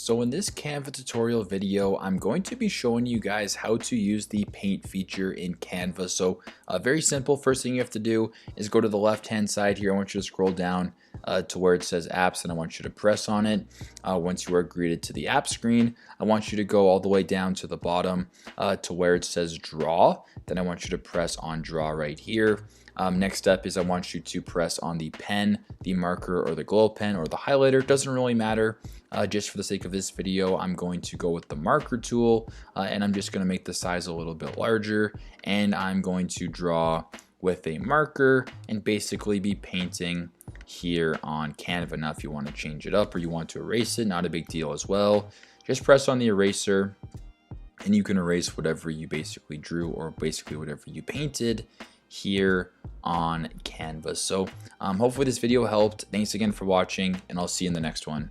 So in this Canva tutorial video, I'm going to be showing you guys how to use the paint feature in Canva. So very simple. First thing you have to do is go to the left hand side here. I want you to scroll down to where it says apps, and I want you to press on it. Once you are greeted to the app screen, I want you to go all the way down to the bottom to where it says draw. Then I want you to press on draw right here. Next step is I want you to press on the pen, the marker, or the glow pen, or the highlighter. It doesn't really matter. Just for the sake of this video, I'm going to go with the marker tool, and I'm just going to make the size a little bit larger, and I'm going to draw with a marker and basically be painting here on Canva. Now if you want to change it up or you want to erase it, not a big deal as well. Just press on the eraser and you can erase whatever you basically drew or basically whatever you painted here on Canva. So hopefully this video helped. Thanks again for watching, and I'll see you in the next one.